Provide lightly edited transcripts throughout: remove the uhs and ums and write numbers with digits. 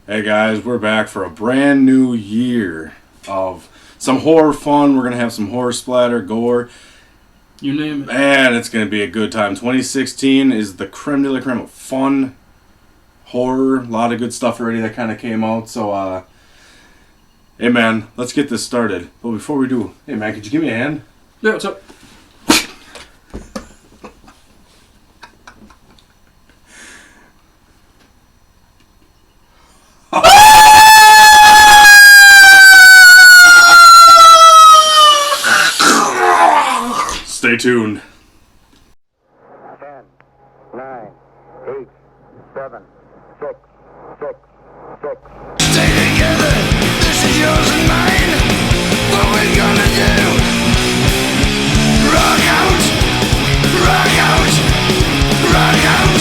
Hey guys, we're back for a brand new year of some horror fun. We're going to have some horror splatter, gore. You name it. Man, it's going to be a good time. 2016 is the creme de la creme of fun, horror, a lot of good stuff already that kind of came out. So, hey man, let's get this started. But before we do, hey man, could you give me a hand? Yeah, what's up? Stay tuned. 10, 9, 8, 7, 6, 6, 6. Stay together, this is yours and mine. What we gonna do? Rock out, rock out, rock out.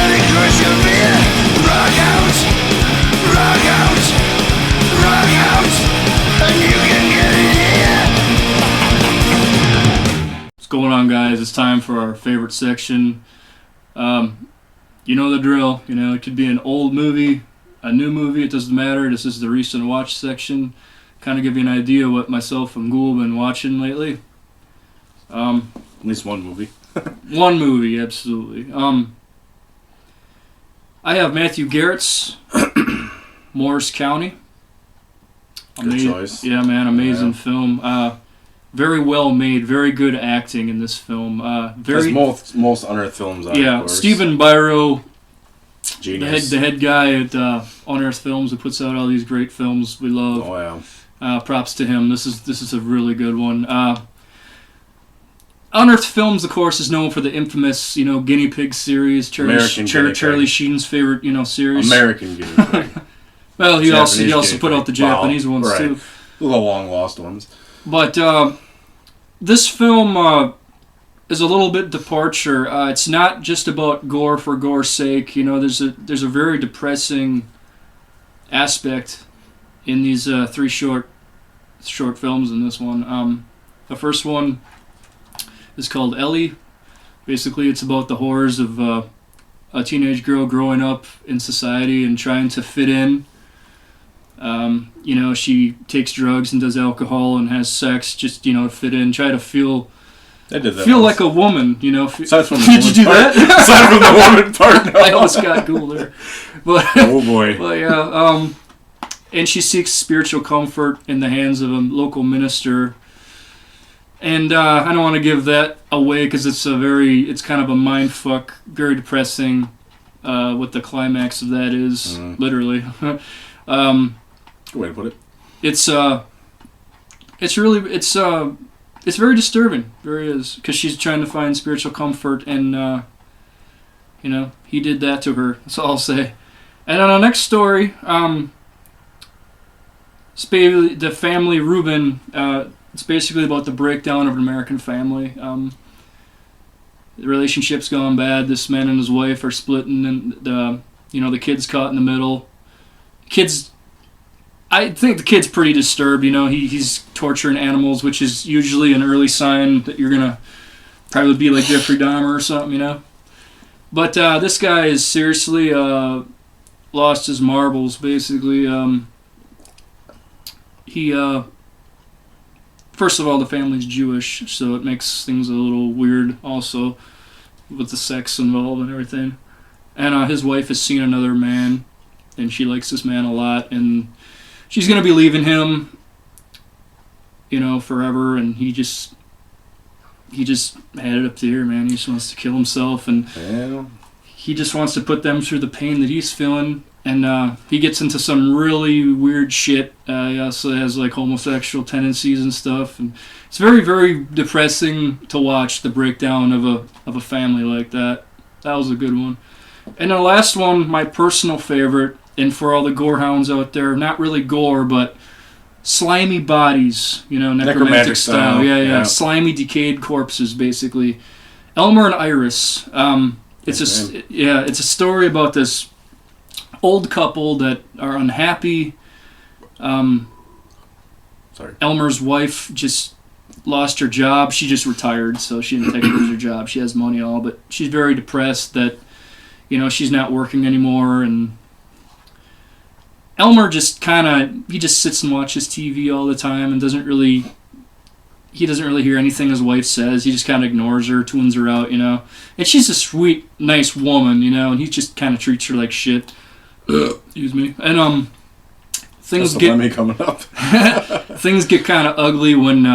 Let it crush your fear. Rock out, rock out, rock out. And you can get it here. What's going on, guys? It's time for our favorite section. You know the drill. You know, it could be an old movie, a new movie, it doesn't matter. This is the recent watch section. Kind of give you an idea what myself and Ghoul have been watching lately. At least one movie. One movie, absolutely. I have Matthew Garrett's Morris County. Good choice. Yeah, man, amazing film. Very well made, very good acting in this film. Very most unearthed films out. yeah. Of course. Stephen Biro, Genius. the head guy at Unearthed Films, who puts out all these great films we love. Oh yeah. Props to him. This is a really good one. Unearthed Films, of course, is known for the infamous, Guinea Pig series, Charlie Sheen's favorite, series. American Guinea Pig. Well, he Japanese also put Guinea out the Pig. Japanese ones Right. too. The long lost ones. But this film is a little bit departure. It's not just about gore for gore's sake. There's a very depressing aspect in these three short films in this one. The first one is called Ellie. Basically, it's about the horrors of a teenage girl growing up in society and trying to fit in. She takes drugs and does alcohol and has sex just, to fit in, try to feel I did that feel once. like a woman, Aside from the Did you do woman part. that? Aside from the woman part, no. I almost got Ghoul there. But, Oh boy. but yeah, and she seeks spiritual comfort in the hands of a local minister. And I don't want to give that away because it's kind of a mind fuck, very depressing. What the climax of that is, literally. Good way to put it. It's very disturbing. Very is, because she's trying to find spiritual comfort, and he did that to her. That's all I'll say. And on our next story, the family Reuben. It's basically about the breakdown of an American family. The relationship's gone bad. This man and his wife are splitting, and the kid's caught in the middle. I think the kid's pretty disturbed. He's torturing animals, which is usually an early sign that you're gonna probably be like Jeffrey Dahmer or something, But this guy is seriously lost his marbles. Basically, first of all, the family's Jewish, so it makes things a little weird. Also, with the sex involved and everything. And his wife has seen another man, and she likes this man a lot, and she's gonna be leaving him, forever, and he just had it up to here, man. He just wants to kill himself, and he just wants to put them through the pain that he's feeling, and he gets into some really weird shit. He also has like homosexual tendencies and stuff, and it's very, very depressing to watch the breakdown of a family like that. That was a good one. And the last one, my personal favorite, and for all the gore hounds out there, not really gore, but slimy bodies, necromantic style. Yeah. Slimy, decayed corpses, basically. Elmer and Iris. It's a story about this old couple that are unhappy. Elmer's wife just lost her job. She just retired, so she didn't take lose her job. She has money and all, but she's very depressed that, she's not working anymore, and Elmer just he just sits and watches TV all the time and doesn't really hear anything his wife says. He just kind of ignores her, tunes her out, you know. And she's a sweet, nice woman, you know, and he just kind of treats her like shit. Excuse me. And things That's get Lemmy coming up. things get kind of ugly when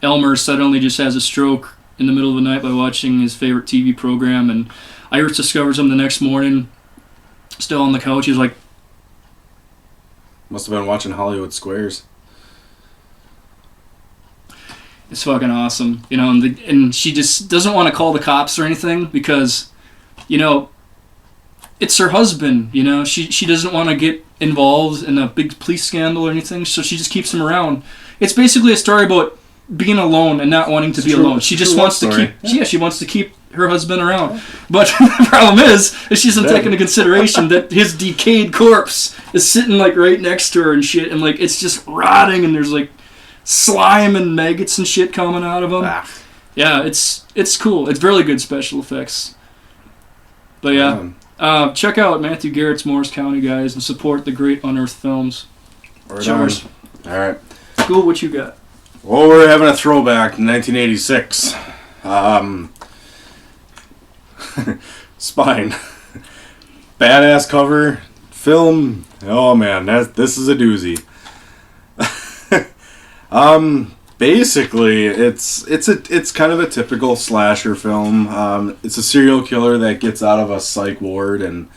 Elmer suddenly just has a stroke in the middle of the night by watching his favorite TV program, and Iris discovers him the next morning, still on the couch. He's like, Must have been watching Hollywood Squares. it's fucking awesome, you know, and she just doesn't want to call the cops or anything because, you know, it's her husband, you know. She doesn't want to get involved in a big police scandal or anything, so she just keeps him around. It's basically a story about being alone and not wanting to be alone. She just wants to keep, she wants to keep her husband around. But the problem is she doesn't take into consideration that his decayed corpse is sitting like right next to her and shit, and like it's just rotting, and there's like slime and maggots and shit coming out of him. Yeah, it's cool. It's really good special effects. But yeah, check out Matthew Garrett's Morris County, guys, and support the great Unearthed films. Cheers. All right. Cool, what you got? Well, we're having a throwback to 1986. Spine. Badass cover. Film. Oh man, this is a doozy. Basically, it's kind of a typical slasher film. It's a serial killer that gets out of a psych ward and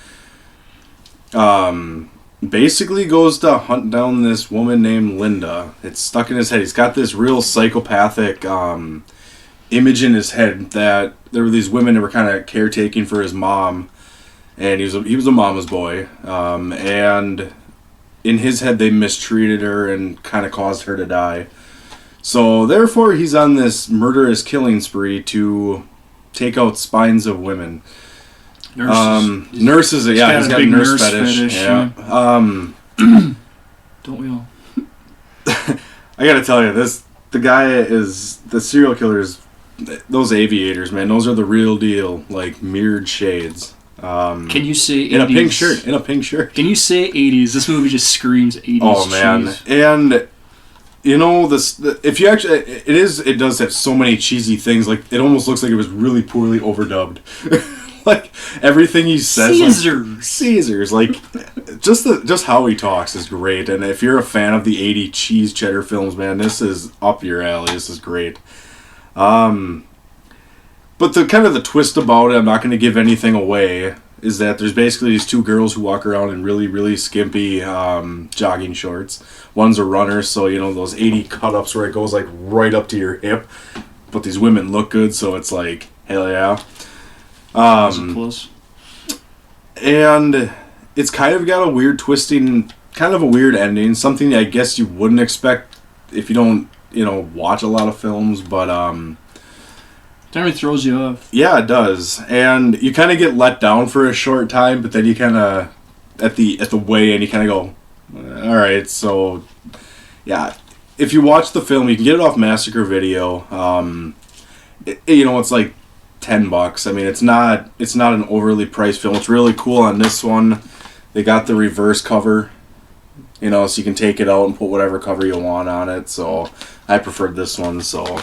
basically goes to hunt down this woman named Linda. It's stuck in his head. He's got this real psychopathic image in his head that there were these women that were kind of caretaking for his mom, and he was a mama's boy, and in his head they mistreated her and kind of caused her to die. So therefore he's on this murderous killing spree to take out spines of women. Nurses, yeah, he's got a nurse fetish. Yeah. Don't we all? I gotta tell you, the serial killers, those aviators, man, those are the real deal, like mirrored shades. Can you say 80s? In a pink shirt. Can you say 80s? This movie just screams 80s. Oh man, cheese. And you know if you actually, it does have so many cheesy things. Like it almost looks like it was really poorly overdubbed. Like everything he says, Caesars, like just how he talks is great. And if you're a fan of the 80 cheese cheddar films, man, this is up your alley. This is great. But the twist about it, I'm not going to give anything away, is that there's basically these two girls who walk around in really, really skimpy jogging shorts. One's a runner, so you know those 80 cut-ups where it goes like right up to your hip. But these women look good, so it's like, hell yeah. Close. And it's kind of got a weird twisting, kind of a weird ending. Something I guess you wouldn't expect if you don't, watch a lot of films, but Generally throws you off. Yeah, it does. And you kind of get let down for a short time, but then you kind of, at the way in, you kind of go, all right, so, yeah. If you watch the film, you can get it off Massacre Video. It's like $10. I mean, it's not an overly priced film. It's really cool on this one. They got the reverse cover, so you can take it out and put whatever cover you want on it. So I preferred this one. So,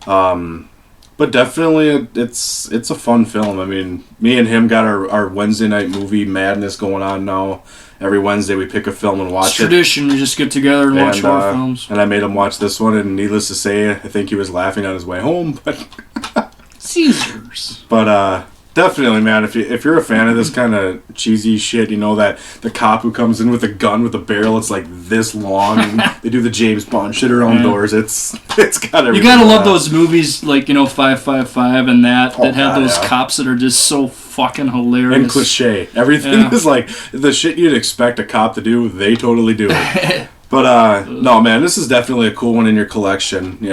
but definitely it's a fun film. I mean, me and him got our Wednesday night movie madness going on now. Every Wednesday we pick a film and watch it. It's tradition. We just get together and watch horror films. And I made him watch this one, and needless to say, I think he was laughing on his way home. But Caesars. But definitely, man, if you're a fan of this kind of cheesy shit, that the cop who comes in with a gun with a barrel, it's like this long, and they do the James Bond shit around doors. It's got everything. You gotta love those movies like 555 and that have those cops that are just so fucking hilarious and cliche. Everything is like the shit you'd expect a cop to do. They totally do it. But no, man, this is definitely a cool one in your collection. I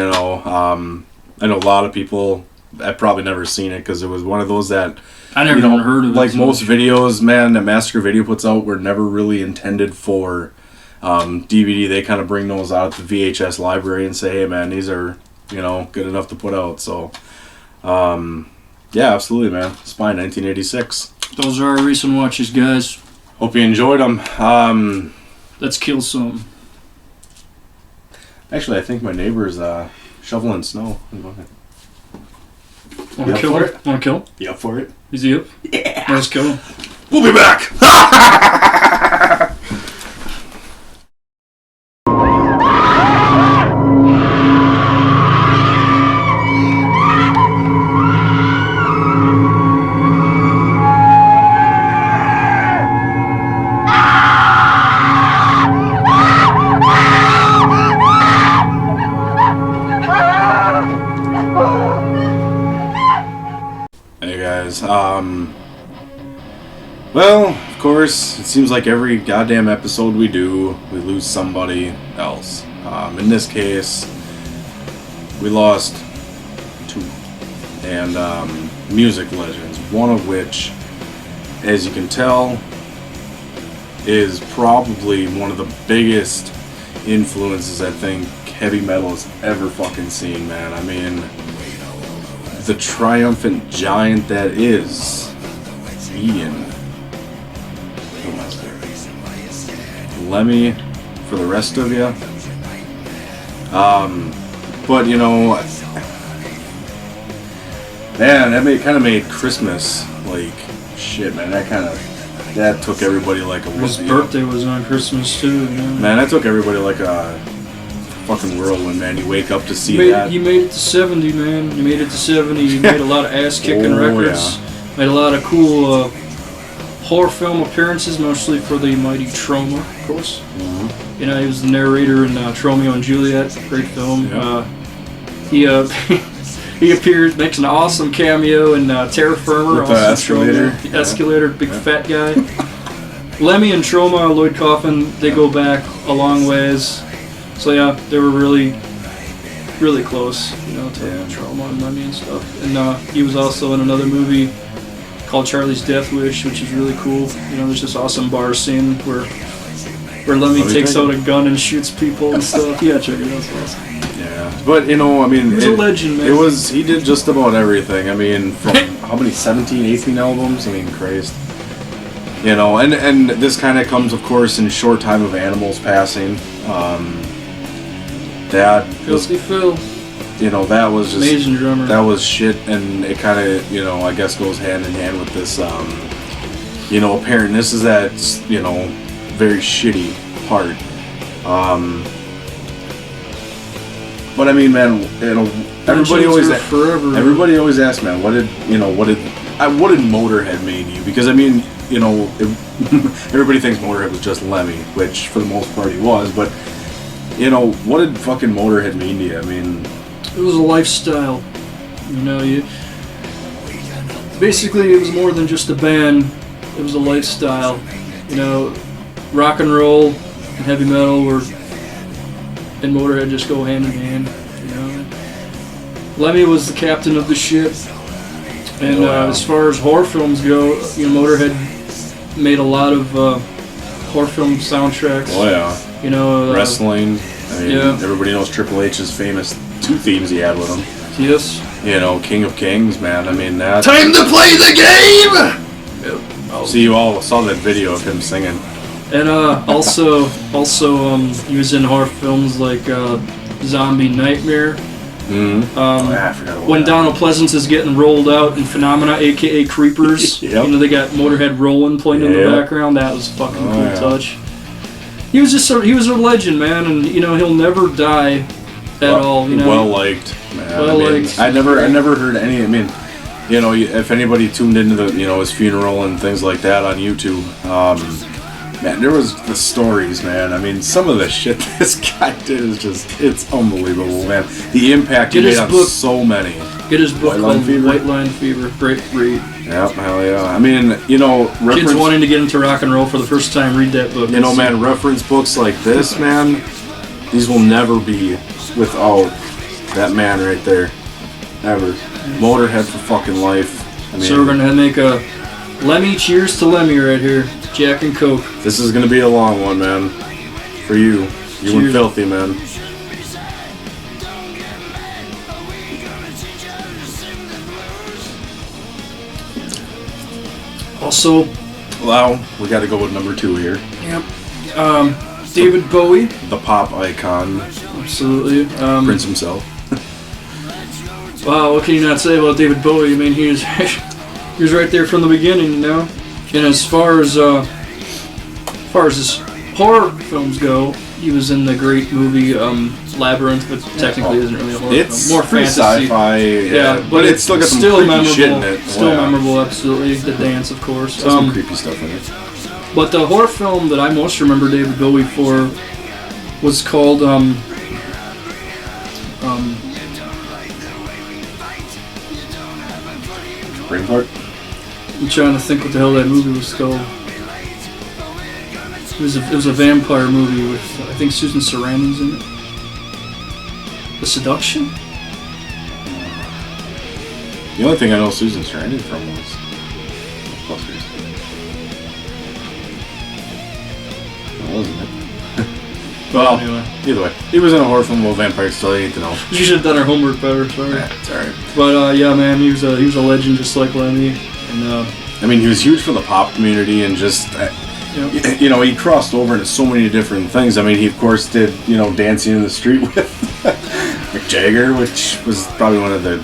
know a lot of people have probably never seen it because it was one of those that I never even heard of it. Like most videos, man, that Massacre Video puts out were never really intended for DVD. They kind of bring those out at the VHS library and say, hey, man, these are good enough to put out. So yeah, absolutely, man. Spine 1986. Those are our recent watches, guys. Hope you enjoyed them. Let's kill some. Actually, I think my neighbor's shoveling snow. Want You to up kill for him? Want to kill him? You up for it? Is he up? Yeah. Let's kill him. We'll be back. Hey guys, well, of course, it seems like every goddamn episode we do, we lose somebody else. In this case, we lost two, and music legends, one of which, as you can tell, is probably one of the biggest influences I think heavy metal has ever fucking seen, man. I mean, the triumphant giant that is Ian. Lemmy for the rest of you. But you know, man, that kind of made Christmas like shit, man. That took everybody like a His you know. birthday was on Christmas too. You know? Man, that took everybody like a fucking whirlwind, man. You wake up to see that. You made it to 70, man. You made it to 70. You made a lot of ass-kicking Oh, records. yeah. Made a lot of cool horror film appearances, mostly for the mighty Troma, of course. Mhm. You know, he was the narrator in Tromeo and Juliet, great film. Yeah. He appears, makes an awesome cameo in Terra Firma. With the also escalator. Troma, the escalator, big fat guy. Lemmy and Troma, Lloyd Kaufman, they go back a long ways. So yeah, they were really, really close, you know, to Troma and Lemmy and stuff. And he was also in another movie called Charlie's Death Wish, which is really cool. You know, there's this awesome bar scene where Lemmy takes out a gun and shoots people and stuff. Yeah, check it out. It's awesome. Yeah, but you know, I mean, He was a legend, man. He did just about everything. I mean, from how many 17, 18 albums? I mean, Christ. You know, and this kind of comes, of course, in short time of Animals passing. That was, Filthy Phil, you know, that was just amazing drummer. that was shit, and it kind of, you know, I guess goes hand in hand with this, you know, apparent. This is that, you know, very shitty part. But I mean, man, you know, everybody always asks, man, what did Motorhead mean to you? Because I mean, you know, everybody thinks Motorhead was just Lemmy, which for the most part he was, but you know, what did fucking Motorhead mean to you? I mean, It was a lifestyle. You know, basically it was more than just a band. It was a lifestyle. You know, rock and roll and heavy metal and Motorhead just go hand in hand. You know, Lemmy was the captain of the ship. And as far as horror films go, you know, Motorhead made a lot of horror film soundtracks. oh yeah, You know, wrestling. I mean, yeah. everybody knows Triple H's famous two themes he had with him. Yes. You know, King of Kings, man. I mean, that. Time to play the game! See, you all saw that video of him singing. And also, he was in horror films like Zombie Nightmare. Mm-hmm. I forgot about When that. Donald Pleasance is getting rolled out in Phenomena, aka Creepers, Yep. you know, they got Motorhead rolling playing in the Yep. background. That was a fucking cool yeah. touch. He was he was a legend, man, and you know he'll never die at all. You know, well liked, man. Well I mean, liked. I never heard any. I mean, you know, if anybody tuned into the, you know, his funeral and things like that on YouTube, man, there was the stories, man. I mean, some of the shit this guy did is it's unbelievable, man. The impact he Get his made on book. so many. get his book White Line called Fever? White Line Fever. Great read. Yep, hell yeah. I mean, you know, Kids wanting to get into rock and roll for the first time, read that book. you know, man, reference books like this, man, these will never be without that man right there. Ever. Motorhead for fucking life. I mean, So we're gonna make a Lemmy cheers to Lemmy right here. Jack and Coke. this is gonna be a long one, man. For you. You and Cheers. Filthy, man. Well, we got to go with number 2 here. Yep. David Bowie. The pop icon. Absolutely. Prince himself. Wow, what can you not say about David Bowie? I mean, he was right there from the beginning, you know. And as far as his horror films go, he was in the great movie Labyrinth, but technically isn't really a horror it's film. More fantasy. Sci-fi, yeah, but it's still got some creepy memorable, shit in it. Still memorable, absolutely. The dance, of course. Some creepy stuff in it. But the horror film that I most remember David Bowie for was called Brainpart? I'm trying to think what the hell that movie was called. It was a vampire movie with, I think, Susan Sarandon's in it. The Seduction? The only thing I know Susan Sarandon from was Ghostbusters. That wasn't it. Well, anyway. Either way, he was in a horror film about vampires, so I need to know. You should have done our homework better, sorry. It's alright. But yeah, man, he was a legend just like Lemmy. And I mean, he was huge for the pop community and just, you know, he crossed over into so many different things. I mean, he of course did, you know, Dancing in the Street with Mick Jagger, which was probably one of the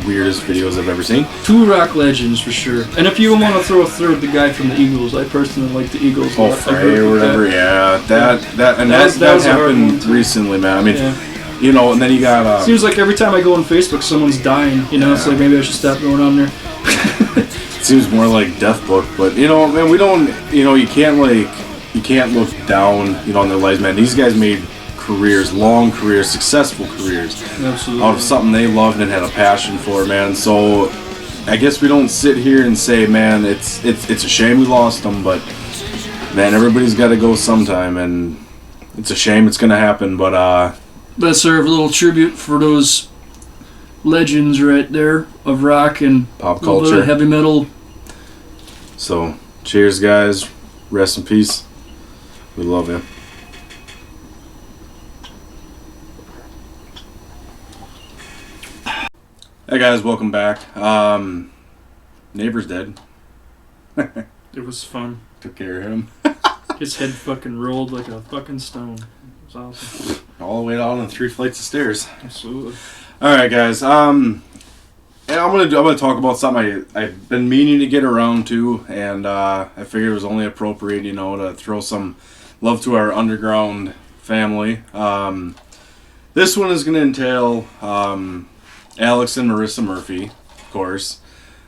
weirdest videos I've ever seen. 2 rock legends for sure. And if you want to throw a third, the guy from the Eagles, I personally like the Eagles. Oh, Frey or whatever, that happened recently, man. I mean, you know, and then you got... Seems like every time I go on Facebook, someone's dying, you know, it's like maybe I should stop going on there. Seems more like Death Book, but, you know, man, we don't, you know, you can't look down, you know, on their lives, man. These guys made careers, long careers, successful careers. Absolutely. Out of something they loved and had a passion for, man. So I guess we don't sit here and say, man, it's a shame we lost them, but man, everybody's got to go sometime, and it's a shame it's gonna happen. But let's serve a little tribute for those legends right there of rock and pop a little bit culture, of heavy metal. So cheers, guys. Rest in peace. We love you. Hey guys, welcome back. Neighbor's dead. It was fun. Took care of him. His head fucking rolled like a fucking stone. It was awesome. All the way down the 3 flights of stairs. Absolutely. All right, guys. I'm gonna talk about something I've been meaning to get around to, and I figured it was only appropriate, you know, to throw some love to our underground family. This one is gonna entail Alex and Marissa Murphy, of course.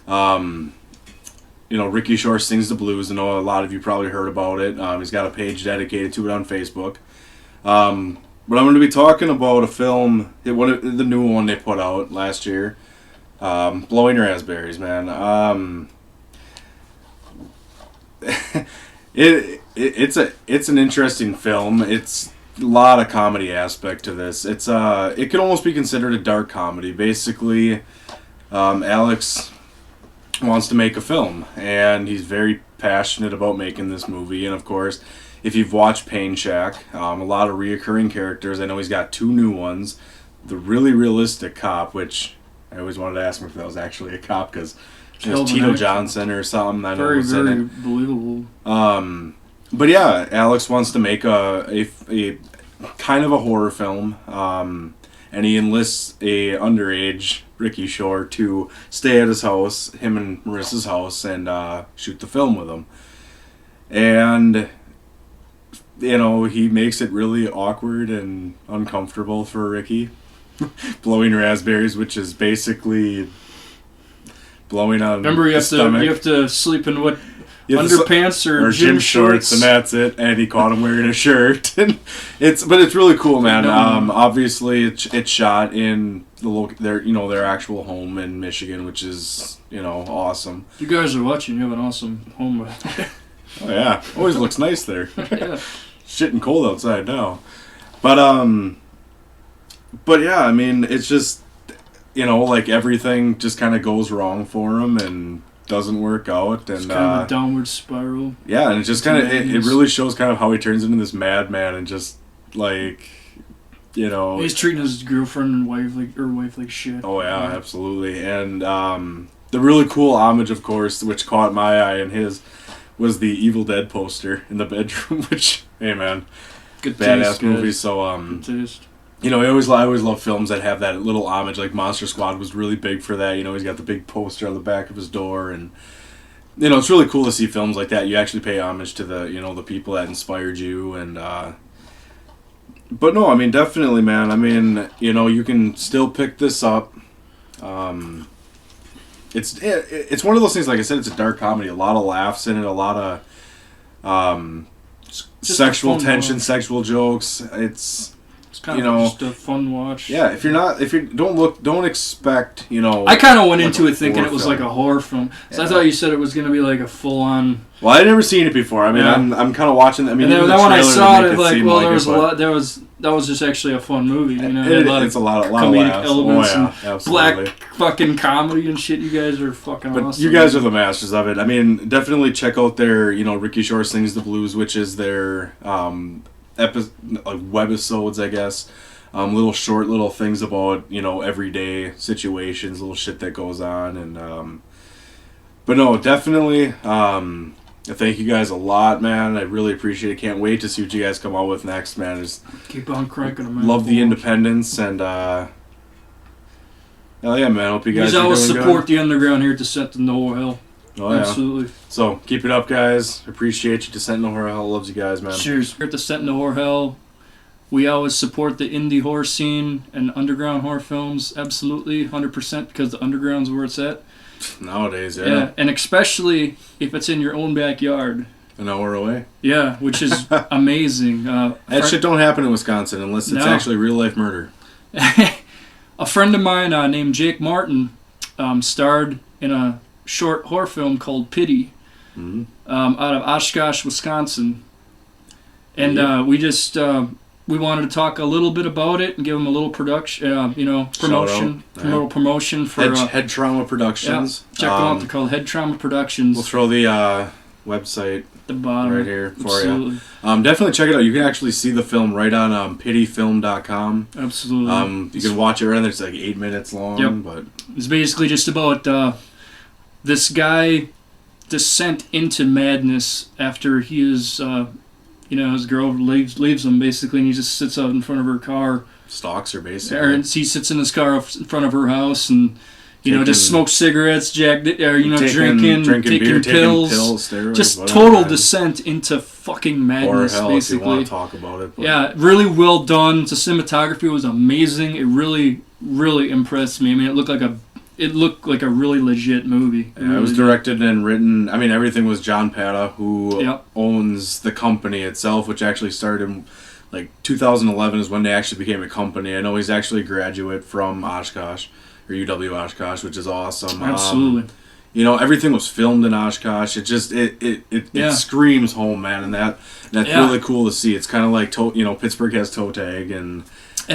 You know, Ricky Shore Sings the Blues. I know a lot of you probably heard about it. He's got a page dedicated to it on Facebook. But I'm going to be talking about a film, the new one they put out last year, Blowing Raspberries, man. It's an interesting film. It's a lot of comedy aspect to this. It could almost be considered a dark comedy. Basically, Alex wants to make a film, and he's very passionate about making this movie. And of course, if you've watched Pain Shack, a lot of reoccurring characters. I know he's got 2 new ones. The really realistic cop, which I always wanted to ask him if that was actually a cop, because it was Tito Johnson or something. I know very, was in very it. believable. But yeah, Alex wants to make a kind of a horror film, and he enlists a underage Ricky Shore to stay at his house, him and Marissa's house, and shoot the film with him. And you know, he makes it really awkward and uncomfortable for Ricky. Blowing raspberries, which is basically blowing on. Remember, you have to sleep in what? Underpants or gym shorts, and that's it. And he caught him wearing a shirt, and it's really cool, man. Obviously, it's shot in their actual home in Michigan, which is awesome. You guys are watching. You have an awesome home. Oh yeah, always looks nice there. Yeah. Shitting cold outside now, but yeah, I mean, it's just like everything just kind of goes wrong for him and doesn't work out, and it's kind of a downward spiral. Yeah, and it just kind of it really shows kind of how he turns into this madman, and just he's treating his girlfriend and wife like shit. Oh yeah, absolutely. And the really cool homage, of course, which caught my eye and his, was the Evil Dead poster in the bedroom, which, hey man, Good badass taste, movie. guys. So Good taste. you know, I always love films that have that little homage. Like Monster Squad was really big for that. You know, he's got the big poster on the back of his door, and you know, it's really cool to see films like that. You actually pay homage to the, you know, the people that inspired you, and but no, I mean, definitely, man. I mean, you know, you can still pick this up. It's one of those things. Like I said, it's a dark comedy. A lot of laughs in it. A lot of sexual tension, sexual jokes. It's kind you of know, just a fun watch. yeah. If you don't expect, you know. I kind of went like into a it thinking horror it was film. like a horror film. So Yeah. I thought you said it was going to be like a full-on. Well, I'd never seen it before. I mean, Yeah. I'm kind of watching. I mean, And then, even the then when I trailer saw would it, make like, seem well, like there was it, a but lot. That was just actually a fun movie. You know, It's a lot of comedic laughs. elements Oh, yeah, and absolutely. black fucking comedy and shit. You guys are fucking But awesome. you guys are the masters of it. I mean, definitely check out their, you know, Ricky Shore Sings the Blues, which is their webisodes, I guess. Little short little things about, you know, everyday situations, little shit that goes on, and but no, definitely. I thank you guys a lot, man. I really appreciate it. Can't wait to see what you guys come out with next, man. Just Keep on cranking them out. love the independence, and hell yeah, man. Hope you guys Please are always doing support good. the underground here at Descent to No Hell. Oh yeah. Absolutely. So keep it up, guys. Appreciate you. Descent No Horror Hell loves you guys, man. Cheers. Here at Descent to Horror Hell, we always support the indie horror scene and underground horror films. Absolutely, 100%, because the underground's where it's at. Nowadays, yeah. Yeah, and especially if it's in your own backyard. An hour away. Yeah, which is amazing. That shit don't happen in Wisconsin unless it's No. actually real life murder. A friend of mine named Jake Martin starred in a short horror film called Pity Mm-hmm. out of Oshkosh, Wisconsin. And Yeah. we wanted to talk a little bit about it and give him a little production, promotion, Shout out. promotion for Head Trauma Productions. check them out. They're called Head Trauma Productions. We'll throw the website at the bottom right here for Absolutely. you. Definitely check it out. You can actually see the film right on pityfilm.com. Absolutely. You can watch it right there. It's like 8 minutes long. Yep. But It's basically just about this guy descent into madness after he is, his girl leaves him basically, and he just sits out in front of her car. stalks are basically. Or he sits in his car in front of her house and, just Taking- smokes cigarettes, drinking beer, pills. steroids, Just whatever, total man. descent into fucking Or madness, hell, if you basically. want to talk about it. But Yeah, really well done. The cinematography was amazing. It really, really impressed me. I mean, it looked like a really legit movie. Yeah, it was directed and written. I mean, everything was John Pata, who Yep. owns the company itself, which actually started in like 2011 is when they actually became a company. I know he's actually a graduate from Oshkosh, or UW Oshkosh, which is awesome. Absolutely. Everything was filmed in Oshkosh. It just it screams home, man, and that's Yeah. really cool to see. It's kind of like Pittsburgh has toe tag and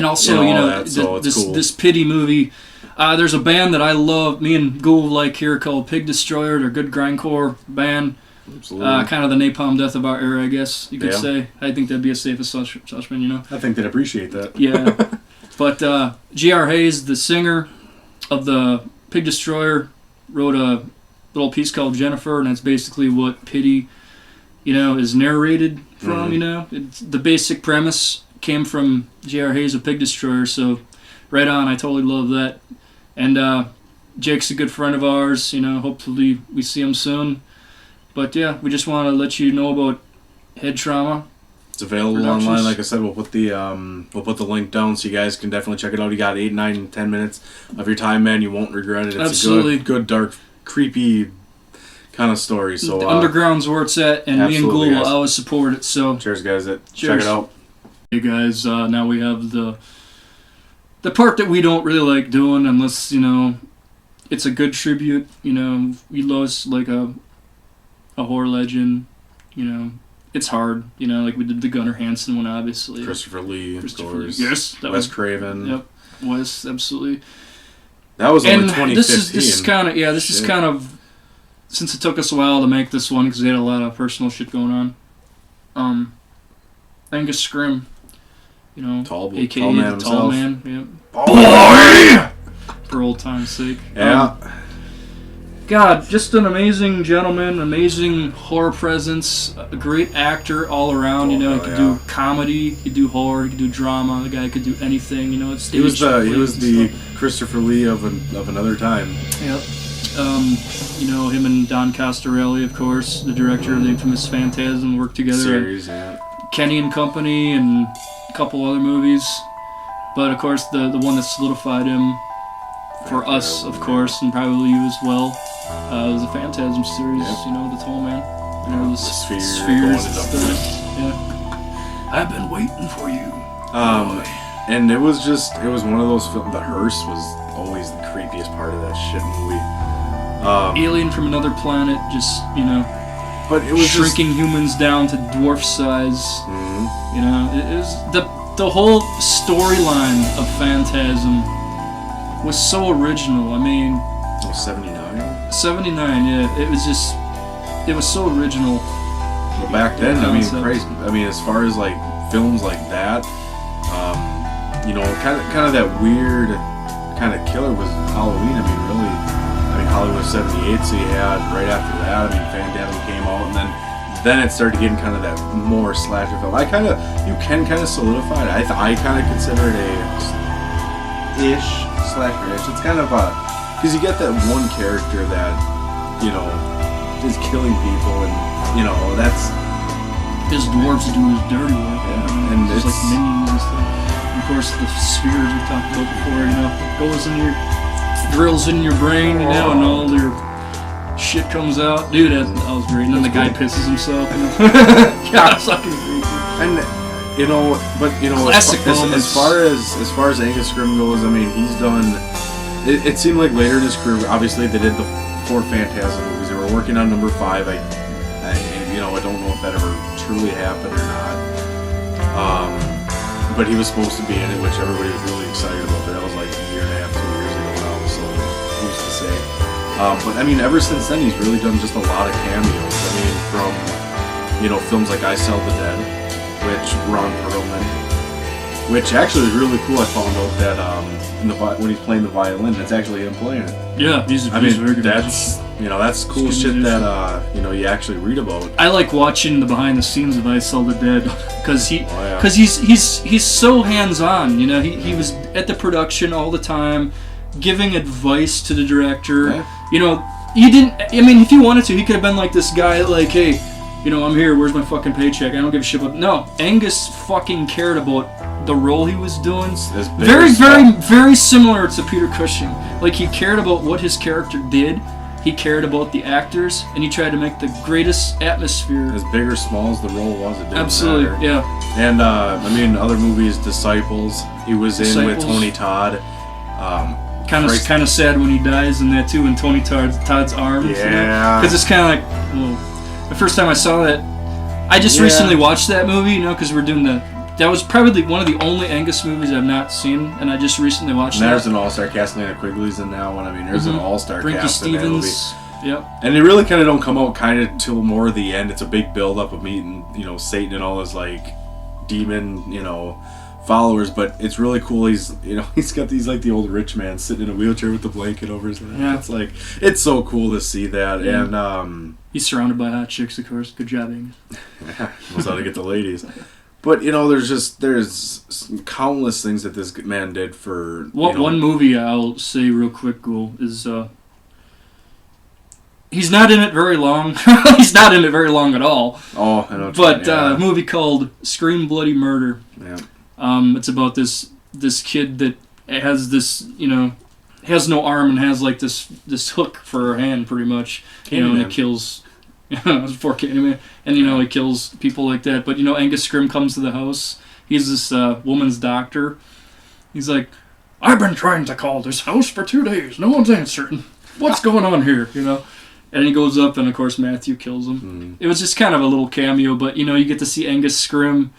Also, all that, so it's cool. this Pity movie, there's a band that I love, me and Ghoul like here, called Pig Destroyer. They're a good grindcore band. absolutely. Kind of the Napalm Death of our era, I guess you could Yeah. say. I think that'd be a safe assessment, I think they'd appreciate that. Yeah. But G.R. Hayes, the singer of the Pig Destroyer, wrote a little piece called Jennifer, and that's basically what Pity, is narrated from, Mhm. It's, the basic premise came from G.R. Hayes of Pig Destroyer, so right on, I totally love that. And Jake's a good friend of ours, hopefully we see him soon. But yeah, we just want to let you know about Head Trauma. It's available Productions. online. Like I said, we'll put the link down so you guys can definitely check it out. You got 8, 9, 10 minutes of your time, man. You won't regret it. It's Absolutely. a good, dark, creepy kind of story. So The underground's where it's at, and me and absolutely, Ghoul will guys. always support it. So, cheers, guys. Check Cheers. it out. hey guys, now we have the part that we don't really like doing unless it's a good tribute. We lost like a horror legend. It's hard. Like we did the Gunnar Hansen one, obviously. Christopher Lee, of course. Yes, that Wes was. Craven. Yep, Wes, absolutely. That was only And 2015. this is kind of this is Shit. kind of, since it took us a while to make this one because we had a lot of personal shit going on. Angus Scrimm, Tall aka man the Tall himself. Man, yep, Bowie! for old time's sake. Yeah. God, just an amazing gentleman, amazing horror presence, a great actor all around. You know, he could do comedy, he could do horror, he could do drama. The guy could do anything. You know, it's he was the Christopher Lee of another time. Yep. You know, him and Don Coscarelli, of course, the director of the infamous Phantasm, worked together. Series, yeah. Kenny and Company and a couple other movies. But, of course, the one that solidified him for us, of course, and probably you as well, was the Phantasm series, you know, the Tall Man. You know, the spheres and stuff. Yeah. I've been waiting for you. And it was one of those films. The hearse was always the creepiest part of that shit movie. Alien from another planet, just, you know, but it was shrinking humans down to dwarf size. Mm-hmm. You know, it was the whole storyline of Phantasm was so original. I mean, 79? 79, yeah. It was so original. But back then, I mean, Christ, I mean, as far as like films like that, you know, kind of that weird kind of killer was Halloween. I mean, really, Halloween was 78, so you had right after that. I mean, Phantasm came out, and then it started getting kind of that more slasher film. You can kind of solidify it. I kind of consider it a slasher-ish. It's kind of because you get that one character that, you know, is killing people, and you know that's his dwarves do his dirty work. Yeah, and it's like minions and stuff. And of course, the spheres we talked about before. You know, goes in your drills in your brain, you know, and all your shit comes out. Dude, that was great. And then the guy pisses himself. You know? God, it's fucking great. And you know, but you know, classic as far as Angus Scrimm goes, I mean, he's done. It seemed like later in his career, obviously they did the 4 Phantasm movies. They were working on number 5. I don't know if that ever truly happened or not. But he was supposed to be in it, which everybody was really excited about. But that was like a year and a half, 2 years ago now, so who's to say? But I mean, ever since then, he's really done just a lot of cameos. I mean, from, you know, films like I Sell the Dead, which Ron Perlman, which actually is really cool. I found out that when he's playing the violin, it's actually him playing it. Yeah, he's very good. That's cool shit that you actually read about. I like watching the behind the scenes of I Sell the Dead because he's so hands on. You know, he was at the production all the time, giving advice to the director. Yeah. You know, he didn't. I mean, if he wanted to, he could have been like this guy, like, hey, you know, I'm here. Where's my fucking paycheck? I don't give a shit. But no, Angus fucking cared about the role he was doing. Very, very similar to Peter Cushing. Like, he cared about what his character did. He cared about the actors, and he tried to make the greatest atmosphere. As big or small as the role was, it didn't Absolutely, matter. yeah. And I mean, other movies, Disciples. He was in with Tony Todd. Kind of sad when he dies in that too, in Tony Todd's arms. Yeah. Because it's kind of like, well, the first time I saw that, I just recently watched that movie, you know, because we're doing that was probably one of the only Angus movies I've not seen, and I just recently watched There's an all-star cast. Lana Quigley's in that one. I mean, there's an all-star cast in that movie. Yep. And they really kind of don't come out kind of till more of the end. It's a big build-up of meeting, you know, Satan and all his, like, demon, you know, followers. But it's really cool. He's got these, like, the old rich man sitting in a wheelchair with the blanket over his head. Yeah. It's like, it's so cool to see that. Yeah. And he's surrounded by hot chicks, of course. Good job, Angus. Knows how to get the ladies. But, you know, there's countless things that this man did for... One movie I'll say real quick, Ghoul, is... he's not in it very long. He's not in it very long at all. Oh, I know. But a movie called Scream Bloody Murder. Yeah. It's about this kid that has this, you know, has no arm and has, like, this hook for her hand, pretty much. And it kills... before Candyman, and he kills people like that. But Angus Scrimm comes to the house. He's this woman's doctor. He's like, I've been trying to call this house for 2 days. No one's answering. What's going on here? And he goes up, and of course Matthew kills him. Mm. It was just kind of a little cameo, but you get to see Angus Scrimm.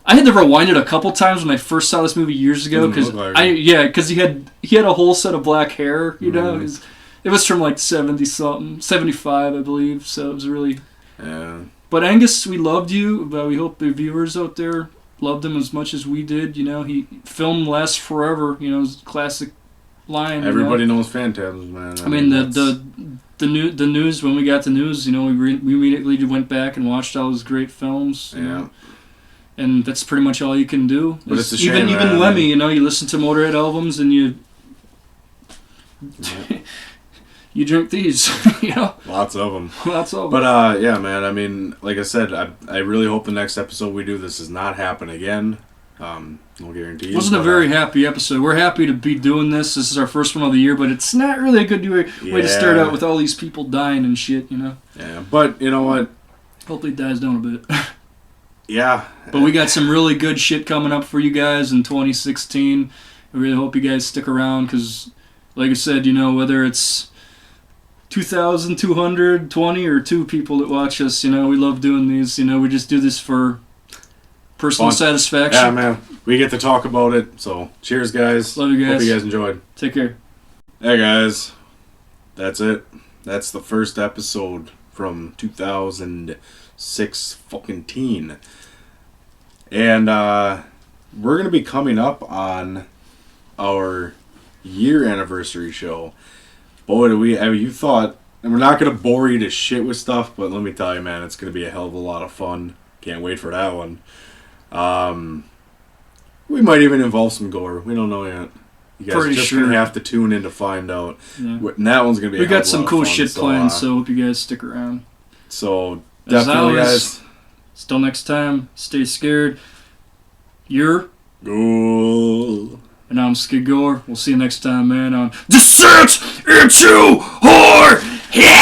I had to rewind it a couple times when I first saw this movie years ago because he had a whole set of black hair. It was from like 70-something, 75, I believe, so it was really... Yeah. But Angus, we loved you, but we hope the viewers out there loved him as much as we did. He film lasts forever, his classic line. Everybody knows Phantasms, man. I mean, the news, when we got the news, we immediately went back and watched all those great films. You know? And that's pretty much all you can do. But it's a shame, even Lemmy, you listen to Motorhead albums and you you drink these, Lots of them. Lots of them. But yeah, man. I mean, like I said, I really hope the next episode we do this does not happen again. No guarantees. It wasn't a very happy episode. We're happy to be doing this. This is our first one of the year, but it's not really a good way to start out with all these people dying and shit. Yeah, but you know what? Hopefully it dies down a bit. Yeah. But we got some really good shit coming up for you guys in 2016. I really hope you guys stick around because, like I said, whether it's 2,220 or 2 people that watch us, we love doing these. We just do this for personal satisfaction. Yeah, man. We get to talk about it. So, cheers, guys. Love you guys. Hope you guys enjoyed. Take care. Hey, guys. That's it. That's the first episode from 2006 fucking teen. And we're going to be coming up on our year anniversary show. Boy, you thought, and we're not going to bore you to shit with stuff, but let me tell you, man, it's going to be a hell of a lot of fun. Can't wait for that one. We might even involve some gore. We don't know yet. You guys Pretty just sure. going to have to tune in to find out. Yeah. And that one's going to be We got some cool shit planned, so hope you guys stick around. So, As definitely, always, guys. Till next time, stay scared. You're... Cool. And I'm Skid Gore. We'll see you next time, man, on Descent into Horror! Yeah!